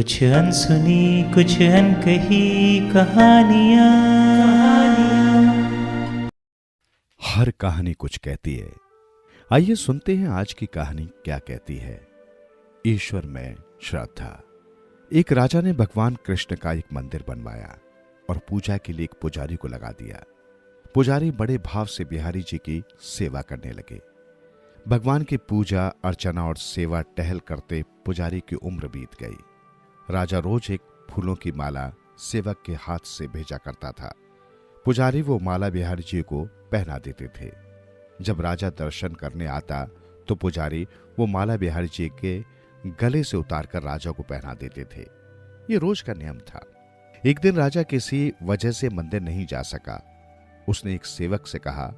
कुछ अनसुनी कुछ अनकही कहानियाँ। हर कहानी कुछ कहती है। आइए सुनते हैं आज की कहानी क्या कहती है। ईश्वर में श्रद्धा। एक राजा ने भगवान कृष्ण का एक मंदिर बनवाया और पूजा के लिए एक पुजारी को लगा दिया। पुजारी बड़े भाव से बिहारी जी की सेवा करने लगे। भगवान की पूजा अर्चना और सेवा टहल करते पुजारी की उम्र बीत गई। राजा रोज एक फूलों की माला सेवक के हाथ से भेजा करता था। पुजारी वो माला बिहारी जी को पहना देते थे। जब राजा दर्शन करने आता तो पुजारी वो माला बिहारी जी के गले से उतारकर राजा को पहना देते थे। ये रोज का नियम था। एक दिन राजा किसी वजह से मंदिर नहीं जा सका। उसने एक सेवक से कहा,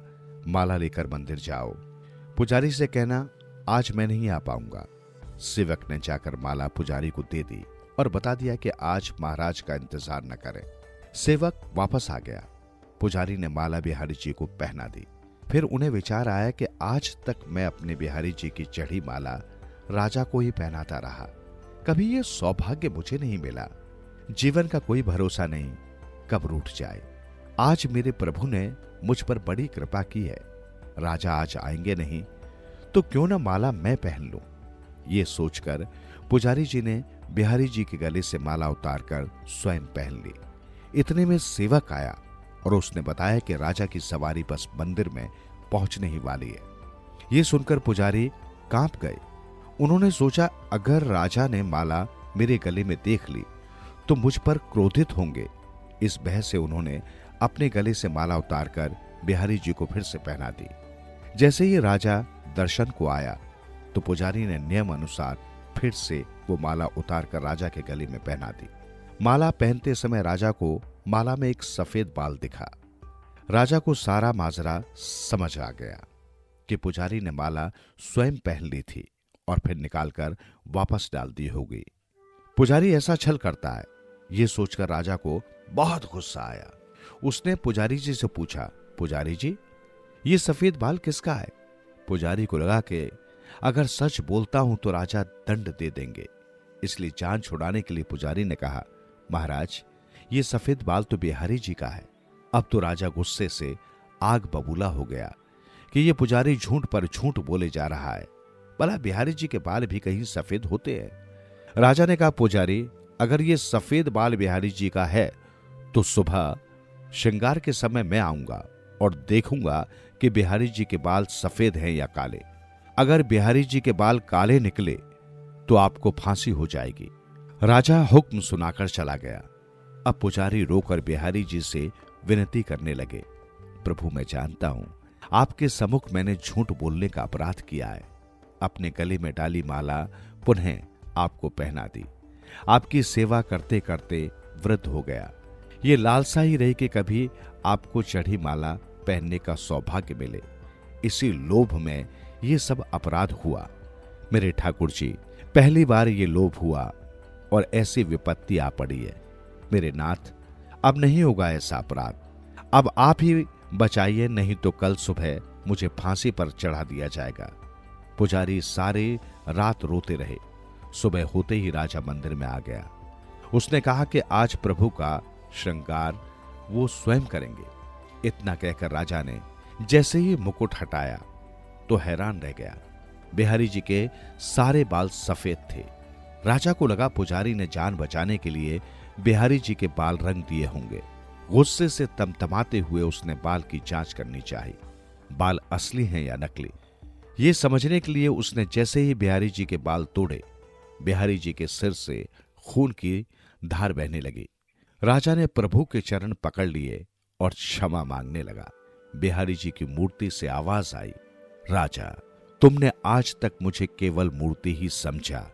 माला लेकर मंदिर जाओ। पुजारी से कहना, आज मैं नहीं आ पाऊंगा। सेवक ने जाकर माला पुजारी को दे दी और बता दिया कि आज महाराज का इंतजार न करें। सेवक वापस आ गया। पुजारी ने माला बिहारी जी को पहना दी। फिर उन्हें विचार आया कि आज तक मैं अपने बिहारी जी की चढ़ी माला राजा को ही पहनाता रहा। कभी ये सौभाग्य मुझे नहीं मिला। जीवन का कोई भरोसा नहीं, कब रूठ जाए। आज मेरे प्रभु ने मुझ पर बड़ी कृपा की है। राजा आज आएंगे नहीं तो क्यों न माला मैं पहन लूं। ये सोचकर पुजारी जी ने बिहारी जी के गले से माला उतारकर स्वयं पहन ली। इतने में सेवक आया और उसने बताया कि राजा की सवारी बस मंदिर में पहुंचने ही वाली है। ये सुनकर पुजारी कांप गए। उन्होंने सोचा, अगर राजा ने माला मेरे गले में देख ली तो मुझ पर क्रोधित होंगे। इस भय से उन्होंने अपने गले से माला उतारकर बिहारी जी को फिर से पहना दी। जैसे ही राजा दर्शन को आया तो पुजारी ने नियम अनुसार फिर से वो माला उतारकर राजा के गले में पहना दी। माला पहनते समय राजा को माला में एक सफेद बाल दिखा। राजा को सारा माजरा समझ आ गया कि पुजारी ने माला स्वयं पहन ली थी और फिर निकालकर वापस डाल दी होगी। पुजारी ऐसा छल करता है, ये सोचकर राजा को बहुत गुस्सा आया। उसने पुजारी जी से पूछा, पुजारी जी, ये सफेद बाल किसका है? पुजारी को लगा कि अगर सच बोलता हूं तो राजा दंड दे देंगे। इसलिए जान छुड़ाने के लिए पुजारी ने कहा, महाराज, ये सफेद बाल तो बिहारी जी का है। अब तो राजा गुस्से से आग बबूला हो गया कि ये पुजारी झूठ पर झूठ बोले जा रहा है। भला बिहारी जी के बाल भी कहीं सफेद होते हैं? राजा ने कहा, पुजारी, अगर ये सफेद बाल बिहारी जी का है तो सुबह श्रृंगार के समय मैं आऊंगा और देखूंगा कि बिहारी जी के बाल सफेद हैं या काले। अगर बिहारी जी के बाल काले निकले तो आपको फांसी हो जाएगी। राजा हुक्म सुनाकर चला गया। अब पुजारी रोकर बिहारी जी से विनती करने लगे, प्रभु, मैं जानता हूं आपके सम्मुख मैंने झूठ बोलने का अपराध किया है। अपने गले में डाली माला पुनः आपको पहना दी। आपकी सेवा करते करते वृद्ध हो गया। ये लालसा ही रही कि कभी आपको चढ़ी माला पहनने का सौभाग्य मिले। इसी लोभ में ये सब अपराध हुआ। मेरे ठाकुर जी, पहली बार ये लोभ हुआ और ऐसी विपत्ति आ पड़ी है। मेरे नाथ, अब नहीं होगा ऐसा अपराध। अब आप ही बचाइए, नहीं तो कल सुबह मुझे फांसी पर चढ़ा दिया जाएगा। पुजारी सारे रात रोते रहे। सुबह होते ही राजा मंदिर में आ गया। उसने कहा कि आज प्रभु का श्रृंगार वो स्वयं करेंगे। इतना कहकर राजा ने जैसे ही मुकुट हटाया तो हैरान रह गया। बिहारी जी के सारे बाल सफेद थे। राजा को लगा पुजारी ने जान बचाने के लिए बिहारी जी के बाल रंग दिए होंगे। गुस्से से तमतमाते हुए उसने बाल की जांच करनी चाहिए, बाल असली हैं या नकली। ये समझने के लिए उसने जैसे ही बिहारी जी के बाल तोड़े, बिहारी जी के सिर से खून की धार बहने लगी। राजा ने प्रभु के चरण पकड़ लिए और क्षमा मांगने लगा। बिहारी जी की मूर्ति से आवाज आई, राजा, तुमने आज तक मुझे केवल मूर्ति ही समझा,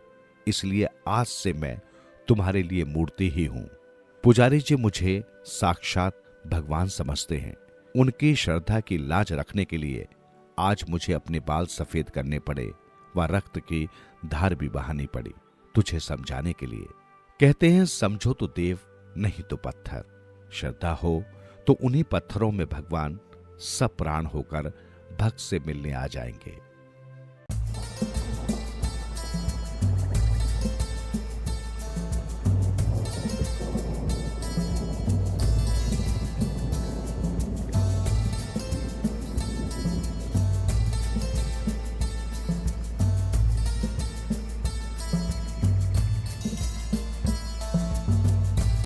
इसलिए आज से मैं तुम्हारे लिए मूर्ति ही हूं। पुजारी जी मुझे साक्षात भगवान समझते हैं। उनकी श्रद्धा की लाज रखने के लिए आज मुझे अपने बाल सफेद करने पड़े व रक्त की धार भी बहानी पड़ी, तुझे समझाने के लिए। कहते हैं, समझो तो देव, नहीं तो पत्थर। श्रद्धा हो तो उन्हीं पत्थरों में भगवान सब प्राण होकर भक्त से मिलने आ जाएंगे।